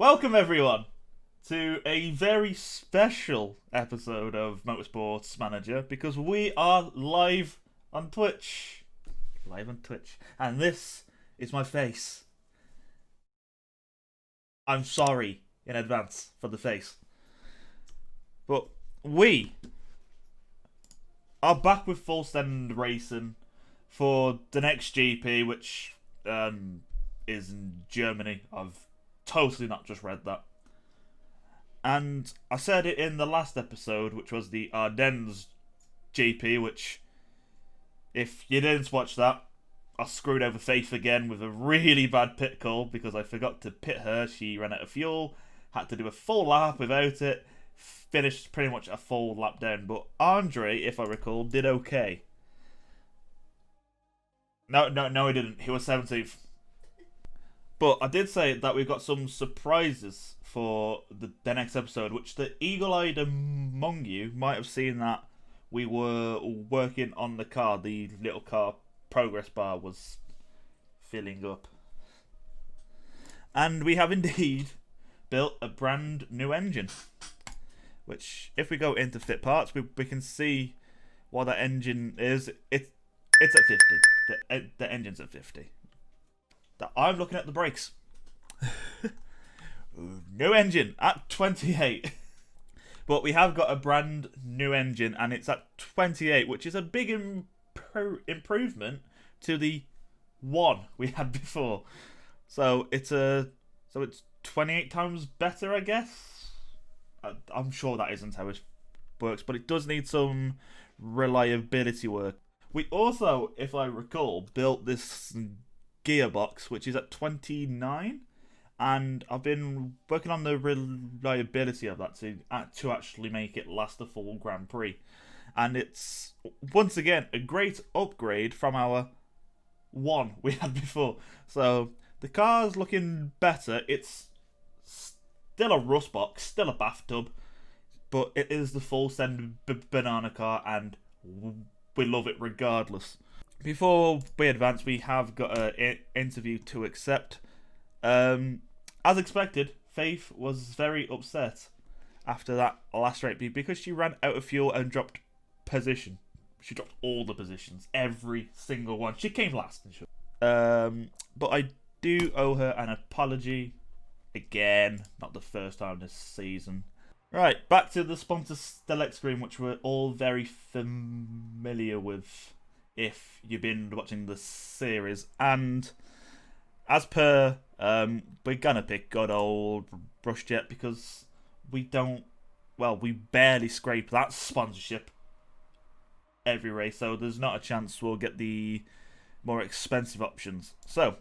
Welcome everyone to a very special episode of Motorsports Manager because we are live on Twitch. And this is my face. I'm sorry in advance for the face. But we are back with full send racing for the next GP, which is in Germany. I've totally not just read that. And I said it in the last episode, which was the Ardennes GP, which, if you didn't watch that, I screwed over Faith again with a really bad pit call because I forgot to pit her. She ran out of fuel, had to do a full lap without it, finished pretty much a full lap down. But Andre, if I recall, did okay. No, he didn't. He was 17th. But I did say that we've got some surprises for the next episode, which the eagle-eyed among you might have seen that we were working on the car. The little car progress bar was filling up. And we have indeed built a brand new engine, which if we go into fit parts, we can see what that engine is. It's at 50. The engine's at 50. I'm looking at the brakes. New engine at 28. But we have got a brand new engine and it's at 28, which is a big improvement to the one we had before. So it's 28 times better, I guess. I'm sure that isn't how it works, but it does need some reliability work. We also, if I recall, built this gearbox, which is at 29, and I've been working on the reliability of that to actually make it last the full Grand Prix. And it's, once again, a great upgrade from our one we had before. So the car's looking better. It's still a rust box, still a bathtub, but it is the full send banana car, and we love it regardless. Before we advance, we have got an interview to accept. As expected, Faith was very upset after that last race because she ran out of fuel and dropped position. She dropped all the positions, every single one. She came last. But I do owe her an apology. Again, not the first time this season. Right, back to the sponsor select screen, which we're all very familiar with if you've been watching the series. And as per, we're gonna pick good old BrushJet because we barely scrape that sponsorship every race, so there's not a chance we'll get the more expensive options. So,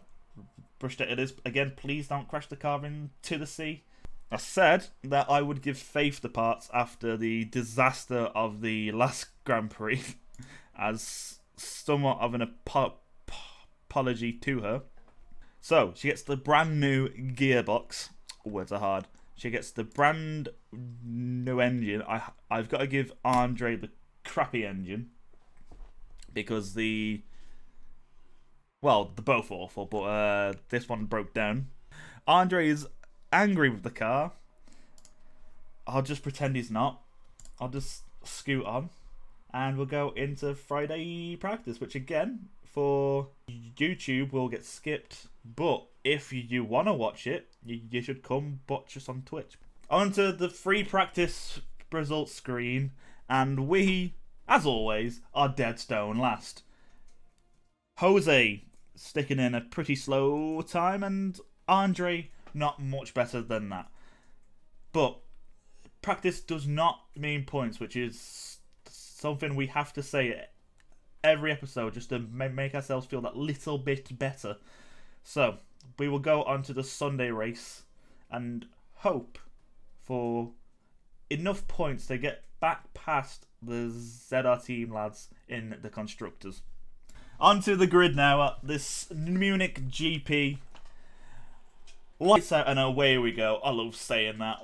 BrushJet it is. Again, please don't crash the car into the sea. I said that I would give Faith the parts after the disaster of the last Grand Prix as somewhat of an apology to her. So, she gets the brand new gearbox. Words are hard. She gets the brand new engine. I've got to give Andre the crappy engine because they're both awful, but this one broke down. Andre is angry with the car. I'll just pretend he's not. I'll just scoot on and we'll go into Friday practice, which again for YouTube will get skipped, but if you want to watch it, you should come watch us on Twitch. Onto the free practice results screen, and we, as always, are dead stone last. Jose sticking in a pretty slow time, and Andre not much better than that. But practice does not mean points, which is something we have to say every episode just to make ourselves feel that little bit better. So we will go on to the Sunday race and hope for enough points to get back past the ZR team lads in the constructors. Onto the grid now at this Munich GP. Lights out and away we go. I love saying that.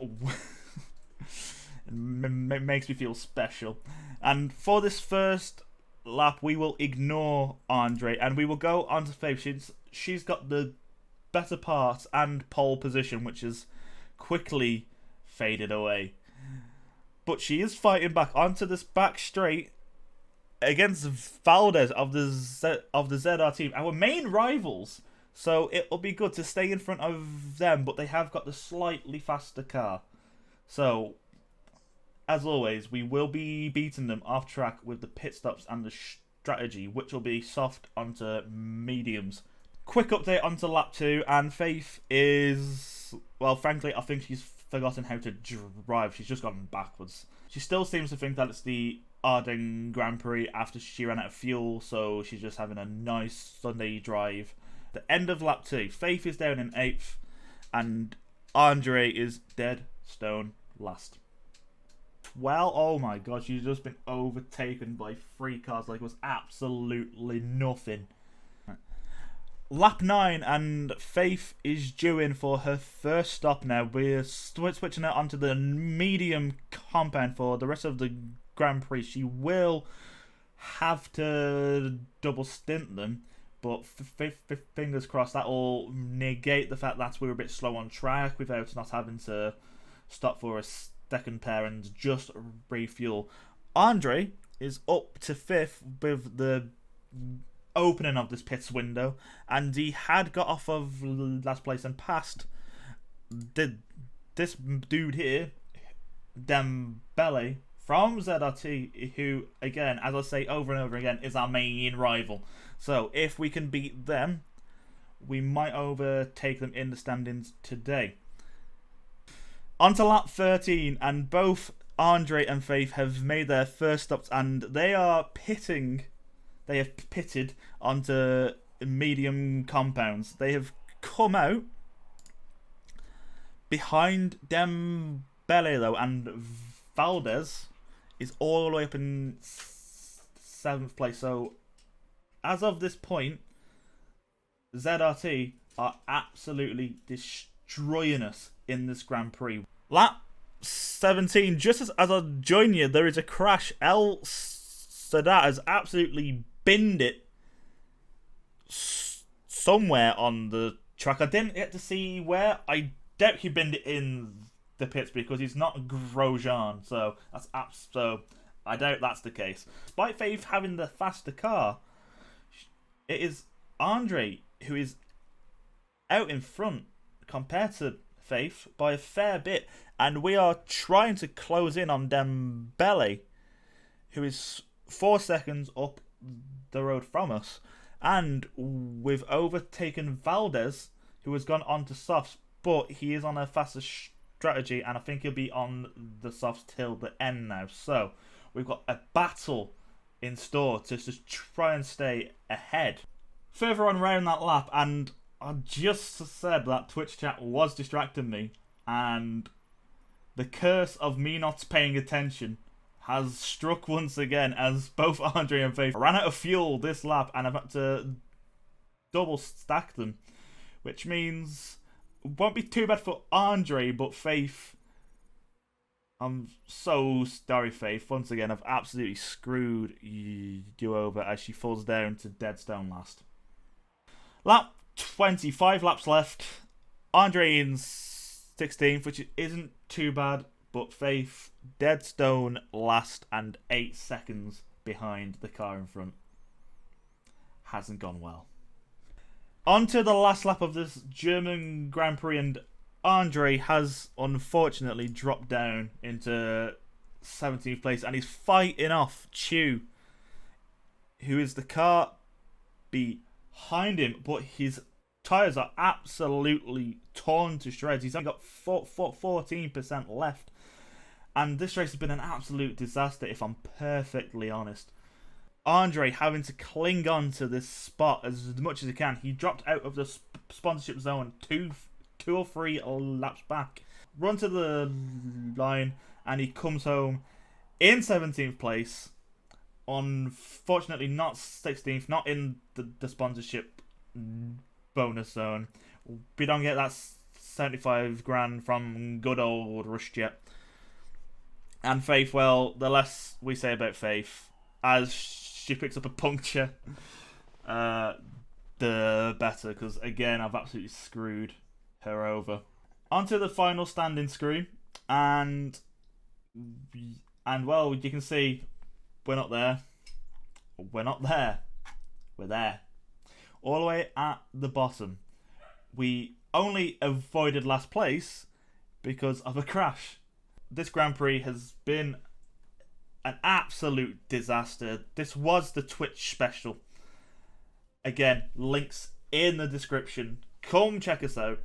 It makes me feel special. And for this first lap, we will ignore Andre and we will go on to Faith. She's got the better part and pole position, which is quickly faded away. But she is fighting back onto this back straight against Valdez of the ZR team, our main rivals. So it'll be good to stay in front of them, but they have got the slightly faster car. So, as always, we will be beating them off track with the pit stops and the strategy, which will be soft onto mediums. Quick update onto lap 2, and Faith is, well, frankly, I think she's forgotten how to drive. She's just gone backwards. She still seems to think that it's the Ardennes Grand Prix after she ran out of fuel, so she's just having a nice Sunday drive. The end of lap 2, Faith is down in 8th, and Andre is dead stone last. Well, oh my god, she's just been overtaken by 3 cars like it was absolutely nothing. Lap 9, and Faith is due in for her first stop now. We're switching her onto the medium compound for the rest of the Grand Prix. She will have to double stint them, but fingers crossed that will negate the fact that we were a bit slow on track without not having to stop for a second pair and just refuel. Andre is up to 5th with the opening of this pits window, and he had got off of last place and passed this dude here, Dembele from ZRT, who, again, as I say over and over again, is our main rival. So if we can beat them, we might overtake them in the standings today. On to lap 13, and both Andre and Faith have made their first stops, and they are pitting. They have pitted onto medium compounds. They have come behind Dembele though, and Valdez is all the way up in 7th place. So as of this point, ZRT are absolutely destroying us in this Grand Prix. Lap 17, just as I join you, there is a crash. El Sadat has absolutely binned it somewhere on the track. I didn't get to see where. I doubt he binned it in the pits because he's not Grosjean, so I doubt that's the case. Despite Faith having the faster car, it is Andre who is out in front compared to Faith by a fair bit, and we are trying to close in on Dembele, who is 4 seconds up the road from us, and we've overtaken Valdez, who has gone on to softs, but he is on a faster strategy, and I think he'll be on the softs till the end now. So we've got a battle in store to just try and stay ahead. Further on round that lap, and I just said that Twitch chat was distracting me, and the curse of me not paying attention has struck once again, as both Andre and Faith ran out of fuel this lap and I've had to double stack them, which means it won't be too bad for Andre, but Faith, I'm so sorry Faith, once again I've absolutely screwed you over as she falls down to deadstone last. Lap 25 laps left, Andre in 16th, which isn't too bad, but Faith deadstone last and 8 seconds behind the car in front. Hasn't gone well. On to the last lap of this German Grand Prix, and Andre has unfortunately dropped down into 17th place, and he's fighting off Chu, who is the car behind him, but his tyres are absolutely torn to shreds. He's only got 14% left. And this race has been an absolute disaster, if I'm perfectly honest. Andre having to cling on to this spot as much as he can. He dropped out of the sponsorship zone two or three laps back. Run to the line, and he comes home in 17th place. Unfortunately, not 16th, not in the sponsorship bonus zone. We don't get that 75 grand from good old Rushjet. And Faith, well, the less we say about Faith, as she picks up a puncture, the better, because again, I've absolutely screwed her over. onto the final standing screw, and well, you can see we're not there. We're not there. We're there. All the way at the bottom. We only avoided last place because of a crash. This Grand Prix has been an absolute disaster. This was the Twitch special. Again, links in the description. Come check us out.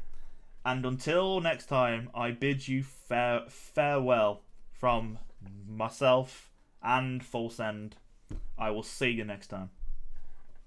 And until next time, I bid you farewell from myself and Full Send. I will see you next time.